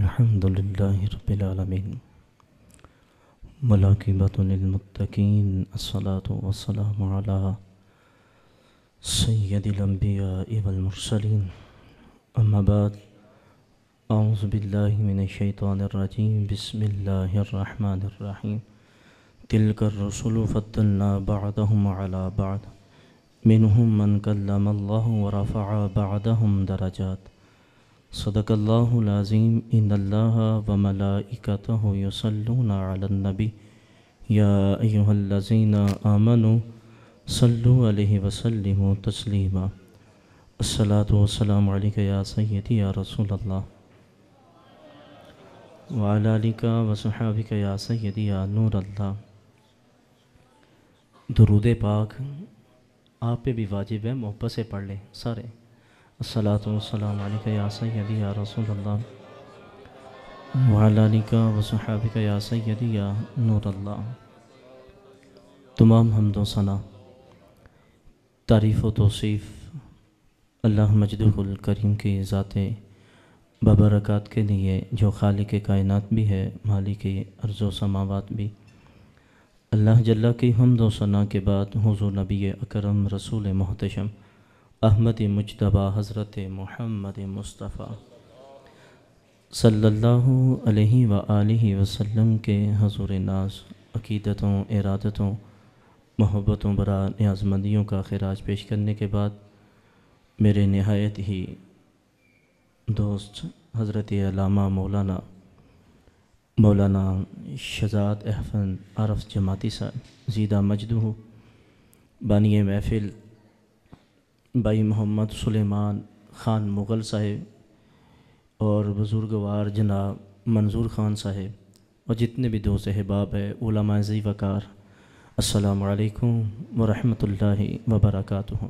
الحمد لله رب العالمين والعاقبة للمتقين الصلاة والسلام على سيد الأنبياء والمرسلين أما بعد أعوذ بالله من الشيطان الرجيم بسم الله الرحمن الرحيم تلك الرسل فضلنا بعضهم على بعض منهم من كلم الله ورفع بعضهم درجات صدق اللہ العظیم ان اللہ وملائکتہ یصلون علی النبی یا ایہا الذین آمنوا صلوا علیہ وسلموا تسلیما الصلاۃ والسلام علیک یا سیدی یا رسول اللہ وعلی آلک وصحابک یا سیدی یا نور اللہ۔ درود پاک آپ پہ بھی واجب ہے، محبت سے پڑھ لیں سارے۔ الصلاۃ والسلام علیک یا سیدی یا رسول اللہ وعلی آلک وصحابک یا سیدی یا نور اللہ۔ تمام حمد و ثنا، تعریف و توصیف اللہ مجدہ الکریم کی ذات ببرکات کے لیے، جو خالق کائنات بھی ہے، مالک ارض و سماوات بھی۔ اللہ جل کی حمد و ثنا کے بعد حضور نبی اکرم رسول محتشم احمد مجتبیٰ حضرت محمد مصطفیٰ صلی اللہ علیہ وآلہ وسلم کے حضور ناز عقیدتوں، ارادتوں، محبتوں، برا نیازمندیوں کا خراج پیش کرنے کے بعد میرے نہایت ہی دوست حضرت علامہ مولانا شہزاد احسن عارف جماعتی صاحب زیدہ مجدہ، بانی محفل بھائی محمد سلیمان خان مغل صاحب اور بزرگوار جناب منظور خان صاحب اور جتنے بھی دوست احباب ہیں، علماء ذی وقار، السلام علیکم ورحمۃ اللہ وبرکاتہ۔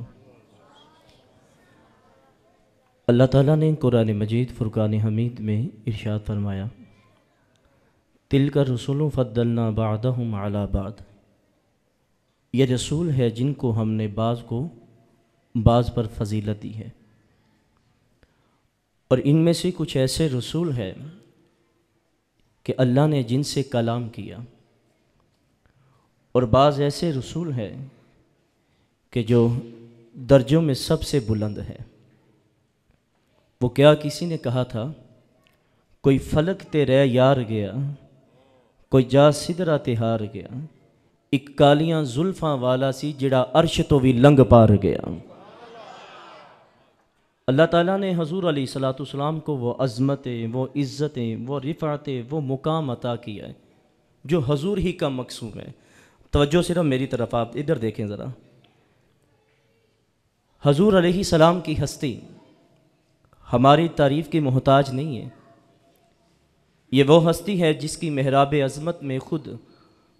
اللہ تعالیٰ نے قرآن مجید فرقان حمید میں ارشاد فرمایا، تلک الرسل فضلنا بعضهم علی بعض، یہ رسول ہے جن کو ہم نے بعض پر فضیلت دی ہے، اور ان میں سے کچھ ایسے رسول ہیں کہ اللہ نے جن سے کلام کیا، اور بعض ایسے رسول ہیں کہ جو درجوں میں سب سے بلند ہے۔ وہ کیا کسی نے کہا تھا، کوئی فلک تے رہ یار گیا، کوئی جا سدرا تے ہار گیا، ایک کالیاں زلفاں والا سی جڑا عرش تو بھی لنگ پار گیا۔ اللہ تعالیٰ نے حضور علیہ السلام کو وہ عظمتیں، وہ عزتیں، وہ رفعتیں، وہ مقام عطا کیا ہے جو حضور ہی کا مقصود ہے۔ توجہ صرف میری طرف، آپ ادھر دیکھیں ذرا۔ حضور علیہ السلام کی ہستی ہماری تعریف کی محتاج نہیں ہے، یہ وہ ہستی ہے جس کی محراب عظمت میں خود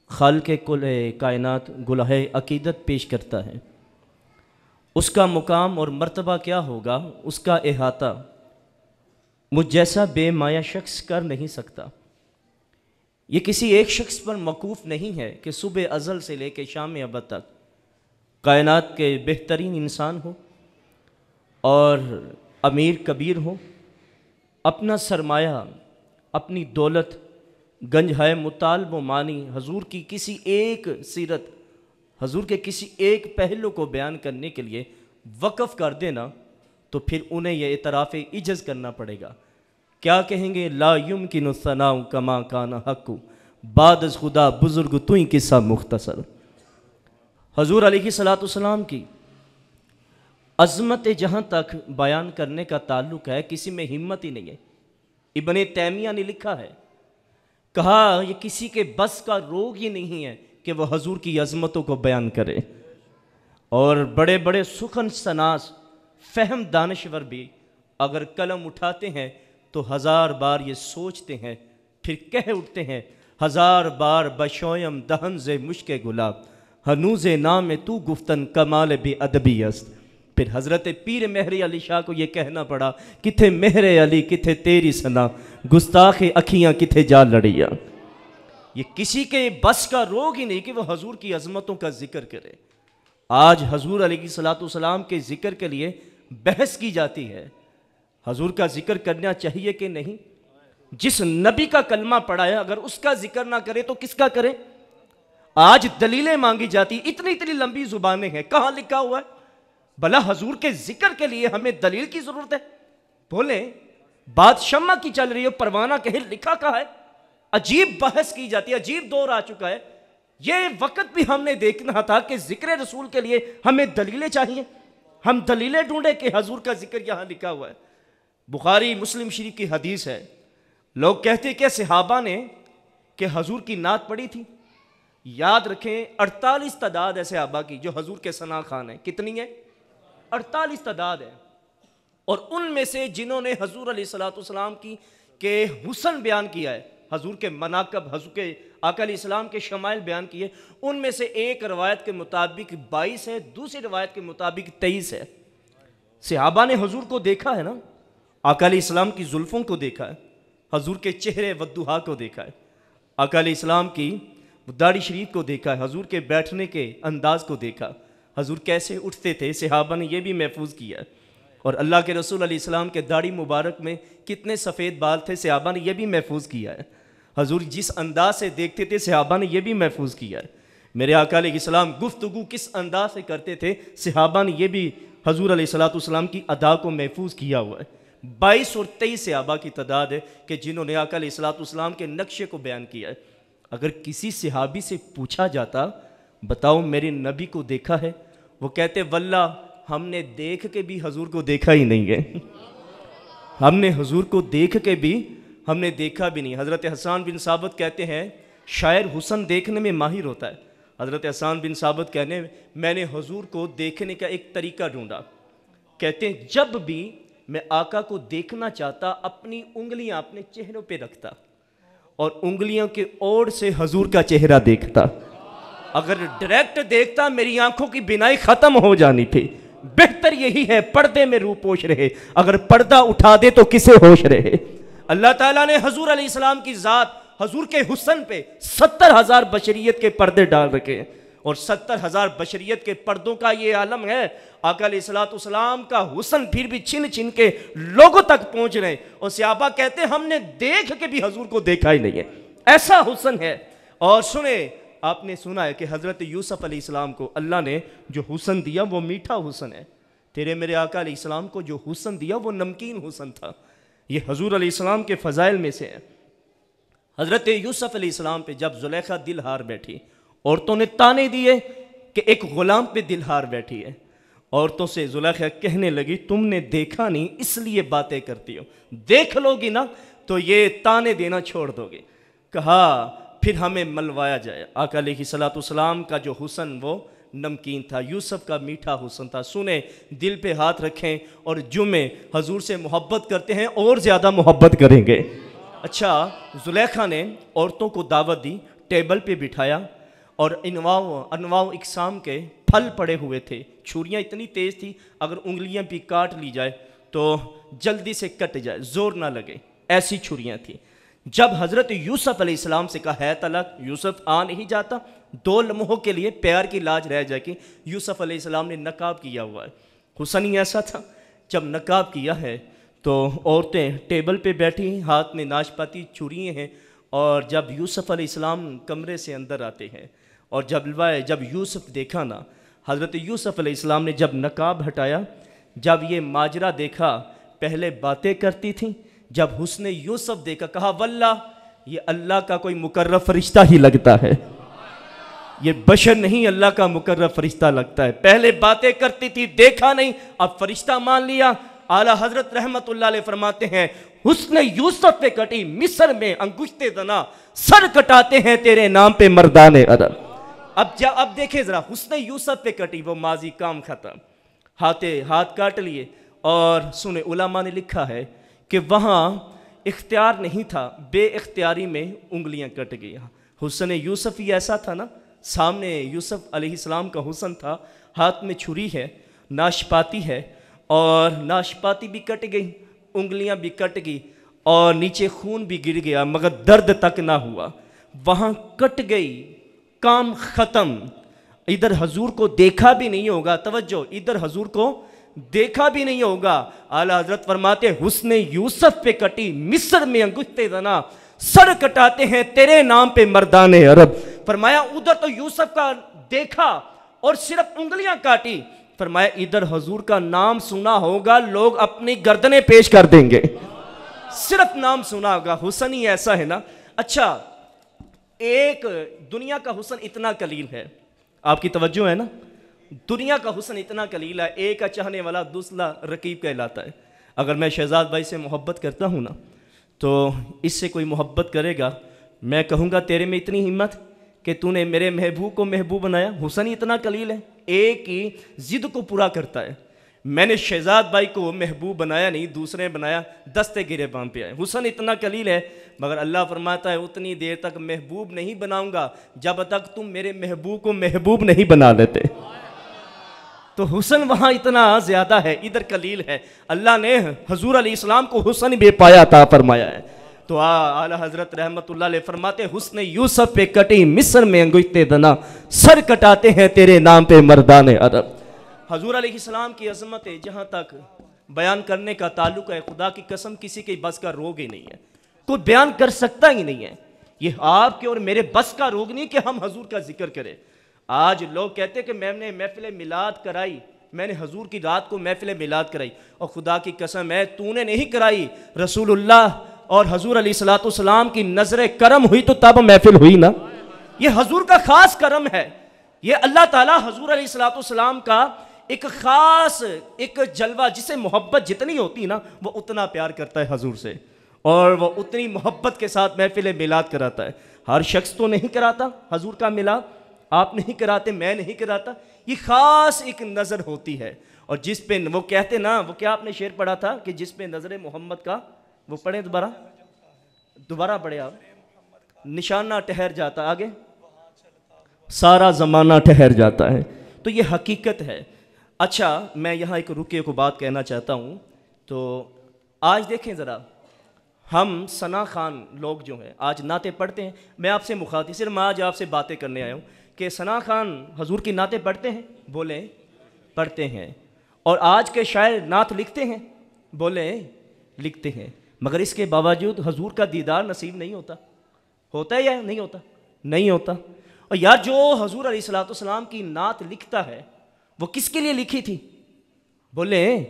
خالق کل کائنات گلہ عقیدت پیش کرتا ہے۔ اس کا مقام اور مرتبہ کیا ہوگا، اس کا احاطہ مجھ جیسا بے مایہ شخص کر نہیں سکتا۔ یہ کسی ایک شخص پر موقوف نہیں ہے کہ صبح ازل سے لے کے شام ابد تک کائنات کے بہترین انسان ہو اور امیر کبیر ہو، اپنا سرمایہ، اپنی دولت، گنجہائے مطالب و مانی حضور کی کسی ایک سیرت، حضور کے کسی ایک پہلو کو بیان کرنے کے لیے وقف کر دینا، تو پھر انہیں یہ اعتراف عجز کرنا پڑے گا۔ کیا کہیں گے، لا یمکن الثناء کما کان حق، بعد از خدا بزرگ تو ہی قصہ مختصر۔ حضور علیہ السلام کی عظمت جہاں تک بیان کرنے کا تعلق ہے، کسی میں ہمت ہی نہیں ہے۔ ابن تیمیہ نے لکھا ہے، کہا یہ کسی کے بس کا روگ ہی نہیں ہے کہ وہ حضور کی عظمتوں کو بیان کرے، اور بڑے بڑے سخن سناس فہم دانشور بھی اگر قلم اٹھاتے ہیں تو ہزار بار یہ سوچتے ہیں، پھر کہہ اٹھتے ہیں، ہزار بار بشویم دہن ز مشک گلاب، ہنوز نام تو گفتن کمال بے ادبی است۔ پھر حضرت پیر مہر علی شاہ کو یہ کہنا پڑا، کتھے مہر علی کتھے تیری سنا، گستاخ اکھیاں کتھے جا لڑیا۔ یہ کسی کے بس کا روگ ہی نہیں کہ وہ حضور کی عظمتوں کا ذکر کرے۔ آج حضور علیہ السلام کے ذکر کے لیے بحث کی جاتی ہے، حضور کا ذکر کرنا چاہیے کہ نہیں؟ جس نبی کا کلمہ پڑھا ہے اگر اس کا ذکر نہ کرے تو کس کا کرے؟ آج دلیلیں مانگی جاتی، اتنی اتنی لمبی زبانیں ہیں، کہاں لکھا ہوا ہے؟ بھلا حضور کے ذکر کے لیے ہمیں دلیل کی ضرورت ہے؟ بولیں، بات شمع کی چل رہی ہے، پروانہ کہے لکھا کہا ہے؟ عجیب بحث کی جاتی ہے، عجیب دور آ چکا ہے۔ یہ وقت بھی ہم نے دیکھنا تھا کہ ذکر رسول کے لیے ہمیں دلیلیں چاہیے، ہم دلیلیں ڈھونڈیں کہ حضور کا ذکر یہاں لکھا ہوا ہے۔ بخاری مسلم شریف کی حدیث ہے، لوگ کہتے کہ صحابہ نے کہ حضور کی نعت پڑھی تھی۔ یاد رکھیں 48 تعداد ہے صحابہ کی جو حضور کے ثنا خوان ہیں۔ کتنی ہے؟ 48 تعداد ہے۔ اور ان میں سے جنہوں نے حضور علیہ السلام کی کہ حسن بیان کیا ہے، حضور کے مناقب، حضور کے آقا علیہ السلام کے شمائل بیان کیے، ان میں سے ایک روایت کے مطابق 22 ہے، دوسری روایت کے مطابق 23 ہے۔ صحابہ نے حضور کو دیکھا ہے نا، آقا علیہ السلام کی زلفوں کو دیکھا ہے، حضور کے چہرے والضحیٰ کو دیکھا ہے، آقا علیہ السلام کی داڑھی شریف کو دیکھا ہے، حضور کے بیٹھنے کے انداز کو دیکھا، حضور کیسے اٹھتے تھے، صحابہ نے یہ بھی محفوظ کیا ہے۔ اور اللہ کے رسول علیہ السلام کے داڑھی مبارک میں کتنے سفید بال تھے، صحابہ نے یہ بھی محفوظ کیا ہے۔ حضور جس انداز سے دیکھتے تھے، صحابہ نے یہ بھی محفوظ کیا ہے۔ میرے آقا علیہ السلام گفتگو کس انداز سے کرتے تھے، صحابہ نے یہ بھی حضور علیہ السلام کی ادا کو محفوظ کیا ہوا ہے۔ 22 اور 23 صحابہ کی تعداد ہے کہ جنہوں نے آقا علیہ السلام کے نقشے کو بیان کیا ہے۔ اگر کسی صحابی سے پوچھا جاتا بتاؤ میرے نبی کو دیکھا ہے، وہ کہتے واللہ ہم نے دیکھ کے بھی حضور کو دیکھا ہی نہیں ہے، ہم نے حضور کو دیکھ کے بھی ہم نے دیکھا بھی نہیں۔ حضرت حسان بن ثابت کہتے ہیں شاعر حسن دیکھنے میں ماہر ہوتا ہے۔ حضرت حسان بن ثابت کہنے میں نے حضور کو دیکھنے کا ایک طریقہ ڈھونڈا، کہتے ہیں جب بھی میں آقا کو دیکھنا چاہتا اپنی انگلیاں اپنے چہروں پہ رکھتا اور انگلیوں کے اوڑ سے حضور کا چہرہ دیکھتا۔ اگر ڈائریکٹ دیکھتا میری آنکھوں کی بینائی ختم ہو جانی تھی۔ بہتر یہی ہے پردے میں روح پوش رہے، اگر پردہ اٹھا دے تو کسے ہوش رہے۔ اللہ تعالیٰ نے حضور علیہ السلام کی ذات، حضور کے حسن پہ 70,000 بشریت کے پردے ڈال رکھے ہیں، اور 70,000 بشریت کے پردوں کا یہ عالم ہے۔ آقا علیہ السلام کا حسن پھر بھی چھن چھن کے لوگوں تک پہنچ رہے ہیں، اور صحابہ کہتے ہیں ہم نے دیکھ کے بھی حضور کو دیکھا ہی نہیں ہے، ایسا حسن ہے۔ اور سنیں، آپ نے سنا ہے کہ حضرت یوسف علیہ السلام کو اللہ نے جو حسن دیا وہ میٹھا حسن ہے۔ تیرے میرے آقا علیہ السلام کو جو حسن دیا وہ نمکین حسن تھا۔ یہ حضور علیہ السلام کے فضائل میں سے ہے۔ حضرت یوسف علیہ السلام پہ جب زلیخا دل ہار بیٹھی، عورتوں نے تانے دیے کہ ایک غلام پہ دل ہار بیٹھی ہے۔ عورتوں سے زلیخا کہنے لگی تم نے دیکھا نہیں اس لیے باتیں کرتی ہو، دیکھ لو گی نا تو یہ تانے دینا چھوڑ دو گے۔ کہا پھر ہمیں ملوایا جائے۔ آقا علیہ السلام کا جو حسن وہ نمکین تھا، یوسف کا میٹھا حسن تھا۔ سنیں، دل پہ ہاتھ رکھیں اور جمعے حضور سے محبت کرتے ہیں اور زیادہ محبت کریں گے۔ اچھا، زلیخا نے عورتوں کو دعوت دی، ٹیبل پہ بٹھایا اور انواع اقسام کے پھل پڑے ہوئے تھے۔ چھریاں اتنی تیز تھی اگر انگلیاں بھی کاٹ لی جائے تو جلدی سے کٹ جائے، زور نہ لگے، ایسی چھریاں تھیں۔ جب حضرت یوسف علیہ السلام سے کہا ہے طلاق، یوسف آ نہیں جاتا، 2 لمحوں کے لیے پیار کی لاج رہ جائے کہ یوسف علیہ السلام نے نقاب کیا ہوا ہے۔ حسن ہی ایسا تھا، جب نقاب کیا ہے تو عورتیں ٹیبل پہ بیٹھی ہیں، ہاتھ میں ناشپاتی چھری ہیں، اور جب یوسف علیہ السلام کمرے سے اندر آتے ہیں اور جب یوسف دیکھا نا، حضرت یوسف علیہ السلام نے جب نقاب ہٹایا، جب یہ ماجرا دیکھا، پہلے باتیں کرتی تھیں، جب حسن یوسف دیکھا کہا واللہ یہ اللہ کا کوئی مقرر فرشتہ ہی لگتا ہے، یہ بشر نہیں اللہ کا مقرر فرشتہ لگتا ہے۔ پہلے باتیں کرتی تھی، دیکھا نہیں، اب فرشتہ مان لیا۔ اعلیٰ حضرت رحمت اللہ علیہ فرماتے ہیں حسن یوسف پہ کٹی مصر میں انگشت زنا، سر کٹاتے ہیں تیرے نام پہ مردان عرب۔ اب دیکھیں ذرا، حسن یوسف پہ کٹی، وہ ماضی کام ختم، ہاتھ کاٹ لیے۔ اور سنیں، علماء نے لکھا ہے کہ وہاں اختیار نہیں تھا، بے اختیاری میں انگلیاں کٹ گئی۔ حسن یوسف ہی ایسا تھا نا، سامنے یوسف علیہ السلام کا حسن تھا، ہاتھ میں چھری ہے، ناشپاتی ہے، اور ناشپاتی بھی کٹ گئی، انگلیاں بھی کٹ گئی، اور نیچے خون بھی گر گیا، مگر درد تک نہ ہوا۔ وہاں کٹ گئی، کام ختم۔ ادھر حضور کو دیکھا بھی نہیں ہوگا، توجہ، ادھر حضور کو دیکھا بھی نہیں ہوگا۔ اعلیٰ حضرت فرماتے حسن یوسف پہ کٹی مصر میں انگشتے زنا، سر کٹاتے ہیں تیرے نام پہ مردان عرب۔ فرمایا ادھر تو یوسف کا دیکھا اور صرف انگلیاں کاٹی، فرمایا ادھر حضور کا نام سنا ہوگا لوگ اپنی گردنیں پیش کر دیں گے، صرف نام سنا ہوگا۔ حسن ہی ایسا ہے نا۔ اچھا، ایک دنیا کا حسن اتنا قلیل ہے، آپ کی توجہ ہے نا، دنیا کا حسن اتنا قلیل ہے، ایک کا چاہنے والا دوسرا رقیب کہلاتا ہے۔ اگر میں شہزاد بھائی سے محبت کرتا ہوں نا تو اس سے کوئی محبت کرے گا، میں کہوں گا تیرے میں اتنی ہمت کہ تو نے میرے محبوب کو محبوب بنایا۔ حسن اتنا قلیل ہے، ایک ہی ضد کو پورا کرتا ہے۔ میں نے شہزاد بھائی کو محبوب بنایا نہیں، دوسرے بنایا، دستے گرے بام پہ آئے۔ حسن اتنا قلیل ہے، مگر اللہ فرماتا ہے اتنی دیر تک محبوب نہیں بناؤں گا جب تک تم میرے محبوب کو محبوب نہیں بنا لیتے۔ تو حسن وہاں اتنا زیادہ ہے، ادھر قلیل ہے۔ اللہ نے حضور علیہ السلام کو حسن بے پایا عطا فرمایا ہے۔ تو اعلیٰ حضرت رحمت اللہ علیہ فرماتے حسن یوسف پہ کٹی مصر میں انگشتے زنا، سر کٹاتے ہیں تیرے نام پہ مردان عرب۔ حضور علیہ السلام کی عظمت جہاں تک بیان کرنے کا تعلق ہے، خدا کی قسم کسی کے بس کا روگ ہی نہیں ہے، کوئی بیان کر سکتا ہی نہیں ہے۔ یہ آپ کے اور میرے بس کا روگ نہیں کہ ہم حضور کا ذکر کریں۔ آج لوگ کہتے کہ میں نے محفل میلاد کرائی، میں نے حضور کی رات کو محفل میلاد کرائی، اور خدا کی قسم ہے تو نے نہیں کرائی، رسول اللہ اور حضور علیہ السلام کی نظر کرم ہوئی تو تب محفل ہوئی نا۔ یہ حضور کا خاص کرم ہے، یہ اللہ تعالیٰ حضور علیہ السلام کا ایک خاص ایک جلوہ، جسے محبت جتنی ہوتی نا وہ اتنا پیار کرتا ہے حضور سے، اور وہ اتنی محبت کے ساتھ محفل میلاد کراتا ہے۔ ہر شخص تو نہیں کراتا حضور کا میلاد، آپ نہیں کراتے، میں نہیں کراتا، یہ خاص ایک نظر ہوتی ہے۔ اور جس پہ وہ کہتے نا، وہ کیا آپ نے شعر پڑھا تھا کہ جس پہ نظر محمد کا، وہ پڑھیں دوبارہ پڑھے آپ، نشانہ ٹھہر جاتا، آگے سارا زمانہ ٹھہر جاتا ہے۔ تو یہ حقیقت ہے۔ اچھا، میں یہاں ایک رکے کو بات کہنا چاہتا ہوں۔ تو آج دیکھیں ذرا، ہم ثنا خان لوگ جو ہیں آج نعتیں پڑھتے ہیں، میں آپ سے مخاطب، صرف میں آج آپ سے باتیں کرنے آیا ہوں کہ ثنا خان حضور کی نعتیں پڑھتے ہیں، بولیں پڑھتے ہیں، اور آج کے شاعر نعت لکھتے ہیں، بولیں لکھتے ہیں، مگر اس کے باوجود حضور کا دیدار نصیب نہیں ہوتا۔ ہوتا ہے یا نہیں ہوتا؟ نہیں ہوتا۔ اور یار جو حضور علیہ السلام کی نعت لکھتا ہے وہ کس کے لیے لکھی تھی؟ بولیں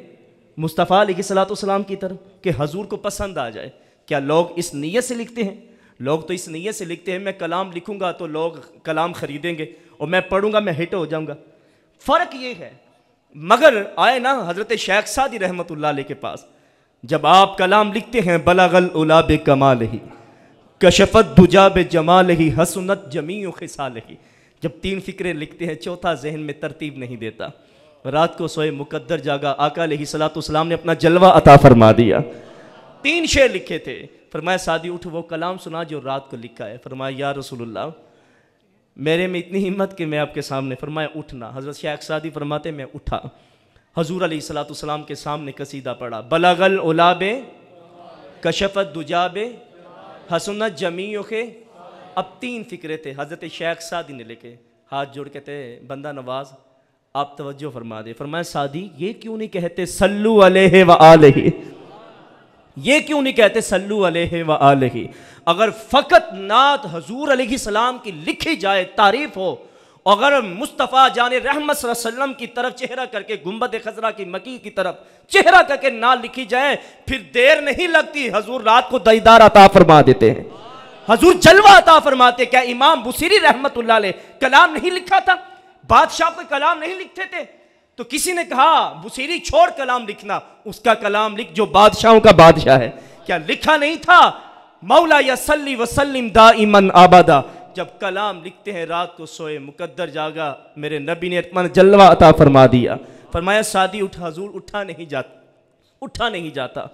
مصطفیٰ علیہ السلام کی طرف، کہ حضور کو پسند آ جائے۔ کیا لوگ اس نیت سے لکھتے ہیں؟ لوگ تو اس نیت سے لکھتے ہیں میں کلام لکھوں گا تو لوگ کلام خریدیں گے اور میں پڑھوں گا میں ہٹ ہو جاؤں گا۔ فرق یہ ہے۔ مگر آئے نا حضرت شیخ سعدی رحمت اللہ علیہ کے پاس، جب آپ کلام لکھتے ہیں بلغ العلا بکمالہ کشفت دجا بجمالہ حسنت جمیع خصالہ، جب 3 فکرے لکھتے ہیں چوتھا ذہن میں ترتیب نہیں دیتا۔ رات کو سوئے مقدر جاگا، آقا علیہ السلام نے اپنا جلوہ عطا فرما دیا۔ 3 شعر لکھے تھے، فرمایا سعدی اٹھ وہ کلام سنا جو رات کو لکھا ہے۔ فرمایا یا رسول اللہ میرے میں اتنی ہمت کہ میں آپ کے سامنے، فرمایا اٹھنا۔ حضرت شیخ سعدی فرماتے میں اٹھا، حضور علیہ السلام کے سامنے قصیدہ پڑھا، بلغ العلا بے کشفت دجا بے حسنت جمیع کے۔ اب 3 فکرے تھے، حضرت شیخ سعدی نے لکھے، ہاتھ جوڑ کے تھے بندہ نواز آپ توجہ فرما دے۔ فرمایا سعدی یہ کیوں نہیں کہتے صلو علیہ وآلہ، یہ کیوں نہیں کہتے صلو علیہ وآلہ؟ اگر فقط نعت حضور علیہ السلام کی لکھی جائے، تعریف ہو، اگر مصطفیٰ جان رحمت صلی اللہ علیہ وسلم کی طرف چہرہ کر کے، گنبد خضرا کی مکی کی طرف چہرہ کر کے نعت لکھی جائے، پھر دیر نہیں لگتی، حضور رات کو دیدار عطا فرما دیتے ہیں، حضور جلوہ عطا فرماتے۔ کیا امام بصیری رحمت اللہ علیہ کلام نہیں لکھا تھا؟ بادشاہ کو کلام نہیں لکھتے تھے؟ تو کسی نے کہا بصیری چھوڑ کلام لکھنا، اس کا کلام لکھ جو بادشاہوں کا بادشاہ ہے۔ کیا لکھا نہیں تھا مولا یا صلی وسلم دائماً ابدا؟ جب کلام لکھتے ہیں رات کو سوئے مقدر جاگا، میرے نبی نے اپنا جلوہ عطا فرما دیا۔ فرمایا سعدی اٹھ، حضور اٹھا نہیں جاتا، اٹھا نہیں جاتا۔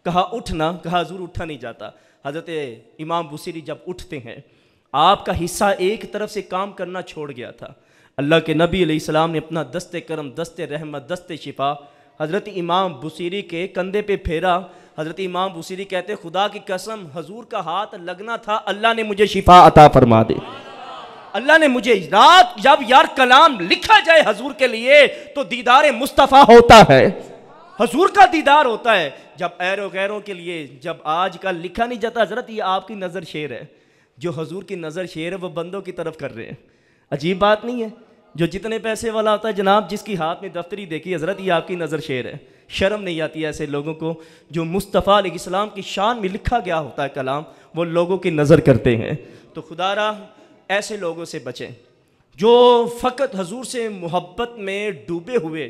کہا اٹھنا، کہا حضور اٹھا نہیں جاتا۔ حضرت امام بصیری جب اٹھتے ہیں، آپ کا حصہ ایک طرف سے کام کرنا چھوڑ گیا تھا، اللہ کے نبی علیہ السلام نے اپنا دست کرم، دست رحمت، دست شفا حضرت امام بصیری کے کندھے پہ پھیرا۔ حضرت امام بصیری کہتے خدا کی قسم حضور کا ہاتھ لگنا تھا، اللہ نے مجھے شفا عطا فرما دی۔ اللہ نے مجھے رات جب یار کلام لکھا جائے حضور کے لیے تو دیدار مصطفیٰ ہوتا ہے، حضور کا دیدار ہوتا ہے. جب ایرو غیروں کے لیے جب آج کل لکھا نہیں جاتا حضرت یہ آپ کی نظر شیر ہے، جو حضور کی نظر شیر ہے وہ بندوں کی طرف کر رہے ہیں. عجیب بات نہیں ہے؟ جو جتنے پیسے والا ہوتا ہے جناب، جس کی ہاتھ میں دفتری دیکھی حضرت یہ آپ کی نظر شیر ہے. شرم نہیں آتی ایسے لوگوں کو جو مصطفیٰ علیہ السلام کی شان میں لکھا گیا ہوتا ہے کلام، وہ لوگوں کی نظر کرتے ہیں. تو خدا را ایسے لوگوں سے بچیں جو فقط حضور سے محبت میں ڈوبے ہوئے،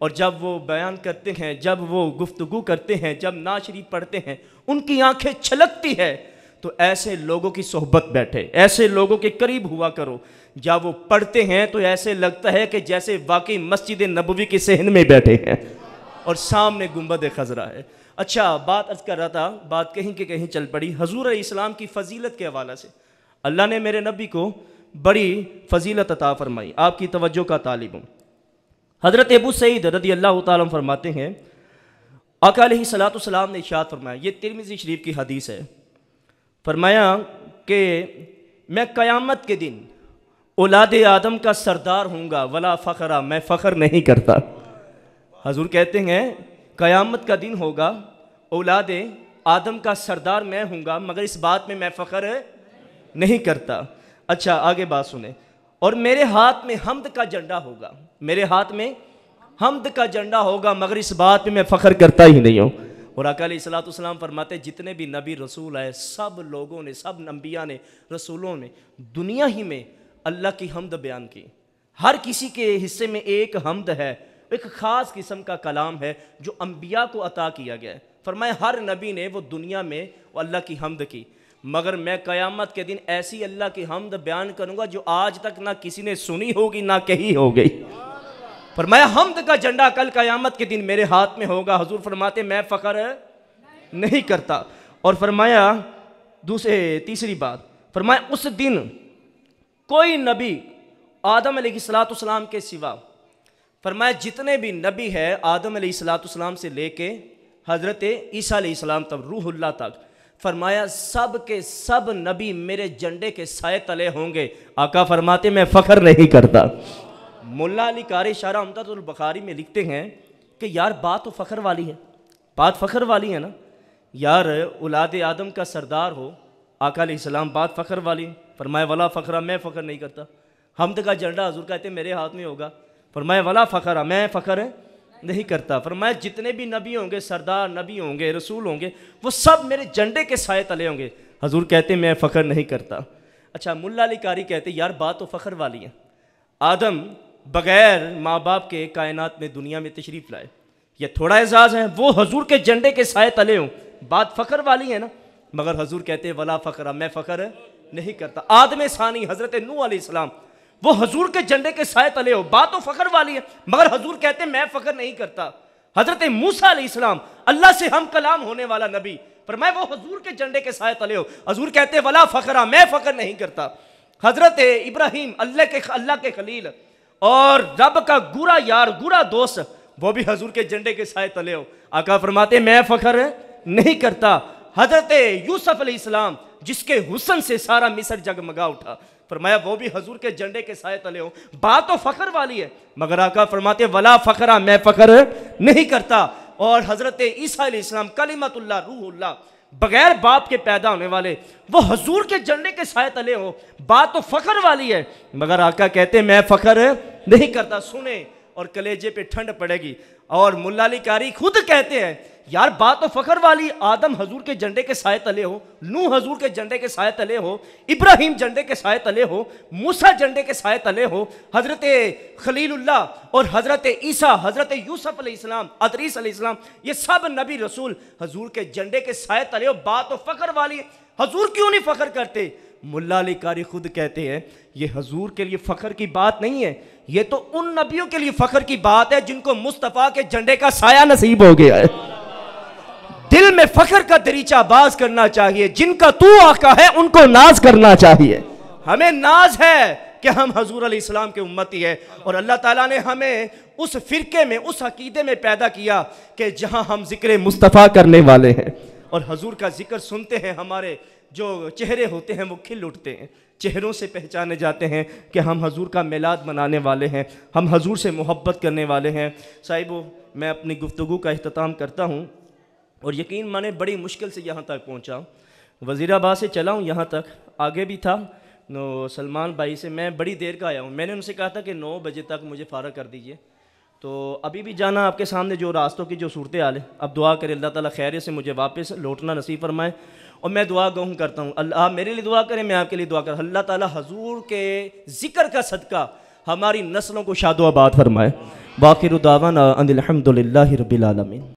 اور جب وہ بیان کرتے ہیں، جب وہ گفتگو کرتے ہیں، جب نعت شریف پڑھتے ہیں ان کی آنکھیں چھلکتی ہے. تو ایسے لوگوں کی صحبت بیٹھے، ایسے لوگوں کے قریب ہوا کرو. جب وہ پڑھتے ہیں تو ایسے لگتا ہے کہ جیسے واقعی مسجد نبوی کے صحن میں بیٹھے ہیں اور سامنے گنبد خضرا ہے. اچھا بات عرض کر رہا تھا، بات کہیں کہ کہیں چل پڑی. حضور علیہ السلام کی فضیلت کے حوالے سے اللہ نے میرے نبی کو بڑی فضیلت عطا فرمائی. آپ کی توجہ کا طالب ہوں. حضرت ابو سعید رضی اللہ تعالیٰ عنہ فرماتے ہیں آقا علیہ الصلوۃ والسلام نے ارشاد فرمایا، یہ ترمذی شریف کی حدیث ہے، فرمایا کہ میں قیامت کے دن اولاد آدم کا سردار ہوں گا ولا فخرا، میں فخر نہیں کرتا. حضور کہتے ہیں قیامت کا دن ہوگا، اولاد آدم کا سردار میں ہوں گا، مگر اس بات میں فخر نہیں کرتا. اچھا آگے بات سنیں. اور میرے ہاتھ میں حمد کا جھنڈا ہوگا، میرے ہاتھ میں حمد کا جھنڈا ہوگا، مگر اس بات میں فخر کرتا ہی نہیں ہوں. اور آقا علیہ الصلوۃ والسلام فرماتے جتنے بھی نبی رسول آئے سب لوگوں نے، سب انبیاء نے، رسولوں نے دنیا ہی میں اللہ کی حمد بیان کی. ہر کسی کے حصے میں ایک حمد ہے، ایک خاص قسم کا کلام ہے جو انبیاء کو عطا کیا گیا ہے. فرمایا ہر نبی نے وہ دنیا میں اللہ کی حمد کی، مگر میں قیامت کے دن ایسی اللہ کی حمد بیان کروں گا جو آج تک نہ کسی نے سنی ہوگی نہ کہی ہوگی. فرمایا حمد کا جھنڈا کل قیامت کے دن میرے ہاتھ میں ہوگا. حضور فرماتے میں فخر نہیں کرتا. اور فرمایا تیسری بات، فرمایا اس دن کوئی نبی آدم علیہ السلام کے سوا، فرمایا جتنے بھی نبی ہے آدم علیہ السلام سے لے کے حضرت عیسیٰ علیہ السلام تک، روح اللہ تک، فرمایا سب کے سب نبی میرے جھنڈے کے سائے تلے ہوں گے. آقا فرماتے میں فخر نہیں کرتا. ملا علی قاری شارح عمدۃ البخاری میں لکھتے ہیں کہ یار بات تو فخر والی ہے، بات فخر والی ہے نا یار، اولاد آدم کا سردار ہو آقا علیہ السلام، بات فخر والی. فرمایا ولا فخرہ، میں فخر نہیں کرتا. حمد کا جھنڈا حضور کہتے ہیں میرے ہاتھ میں ہوگا. فرمایا ولا فخرہ، میں فخر نہیں کرتا. فرمایا جتنے بھی نبی ہوں گے، سردار نبی ہوں گے، رسول ہوں گے، وہ سب میرے جھنڈے کے سائے تلے ہوں گے. حضور کہتے ہیں میں فخر نہیں کرتا. اچھا ملا علی قاری کہتے ہیں یار بات تو فخر والی ہے. آدم بغیر ماں باپ کے کائنات میں دنیا میں تشریف لائے، یہ تھوڑا اعزاز ہے، وہ حضور کے جھنڈے کے سائے تلے ہوں، بات فخر والی ہے نا. مگر حضور کہتے ہیں ولا فخرہ، میں فخر نہیں کرتا. آدم ثانی حضرت نوح علیہ السلام، وہ حضور کے جھنڈے کے سائے تلے ہو، بات تو فخر والی ہے، مگر حضور کہتے ہیں میں فخر نہیں کرتا. حضرت موسیٰ علیہ السلام، اللہ سے ہم کلام ہونے والا نبی، فرمایا وہ حضور کے جھنڈے کے سائے تلے ہو. حضور کہتے ہیں ولا فخرہ، میں فخر نہیں کرتا. حضرت ابراہیم، اللہ کے خلیل اور رب کا گورا یار، گورا دوست، وہ بھی حضور کے جھنڈے کے سائے تلے ہو. آقا فرماتے میں فخر نہیں کرتا. حضرت یوسف علیہ السلام، جس کے حسن سے سارا مصر جگمگا اٹھا، فرمایا وہ بھی حضور کے جھنڈے کے سائے تلے ہو، بات تو فخر والی ہے، مگر آقا فرماتے ولا فخرہ، میں فخر نہیں کرتا. اور حضرت عیسیٰ علیہ السلام، کلمۃ اللہ، روح اللہ، بغیر باپ کے پیدا ہونے والے، وہ حضور کے جھنڈے کے سائے تلے ہو، بات تو فخر والی ہے، مگر آقا کہتے ہیں میں فخر نہیں کرتا. سنیں اور کلیجے پہ ٹھنڈ پڑے گی. اور ملا علی قاری خود کہتے ہیں یار بات تو فخر والی، آدم حضور کے جھنڈے کے سائے تلے ہو، نوح حضور کے جھنڈے کے سائے تلے ہو، ابراہیم جھنڈے کے سائے تلے ہو، موسیٰ جھنڈے کے سائے تلے ہو، حضرت خلیل اللہ اور حضرت عیسیٰ، حضرت یوسف علیہ السلام، ادریس علیہ السلام، یہ سب نبی رسول حضور کے جھنڈے کے سائے تلے ہو، بات تو فخر والی ہے. حضور کیوں نہیں فخر کرتے؟ ملا علی قاری خود کہتے ہیں یہ حضور کے لیے فخر کی بات نہیں ہے، یہ تو ان نبیوں کے لیے فخر کی بات ہے جن کو مصطفیٰ کے جھنڈے کا سایہ نصیب ہو گیا ہے. دل میں فخر کا دریچہ باز کرنا چاہیے، جن کا تو آقا ہے ان کو ناز کرنا چاہیے. ہمیں ناز ہے کہ ہم حضور علیہ السلام کے امتی ہیں، اور اللہ تعالیٰ نے ہمیں اس فرقے میں، اس عقیدے میں پیدا کیا کہ جہاں ہم ذکر مصطفیٰ کرنے والے ہیں اور حضور کا ذکر سنتے ہیں، ہمارے جو چہرے ہوتے ہیں وہ کھل اٹھتے ہیں، چہروں سے پہچانے جاتے ہیں کہ ہم حضور کا میلاد منانے والے ہیں، ہم حضور سے محبت کرنے والے ہیں۔ صاحبو، میں اپنی گفتگو کا اختتام کرتا ہوں، اور یقین مانے بڑی مشکل سے یہاں تک پہنچا ہوں، وزیر آباد سے چلا ہوں یہاں تک، آگے بھی تھا سلمان بھائی سے میں بڑی دیر کا آیا ہوں، میں نے ان سے کہا تھا کہ 9 بجے تک مجھے فارغ کر دیجئے، تو ابھی بھی جانا آپ کے سامنے جو راستوں کی جو صورتحال ہے، اب دعا کرے اللہ تعالیٰ خیریت سے مجھے واپس لوٹنا نصیب فرمائے، اور میں دعا گہوں کرتا ہوں اللہ آپ میرے لیے دعا کریں، میں آپ کے لیے دعا کروں، اللہ تعالیٰ حضور کے ذکر کا صدقہ ہماری نسلوں کو شاد و آباد فرمائے۔ باقر دعوانا ان الحمد للہ رب العالمین۔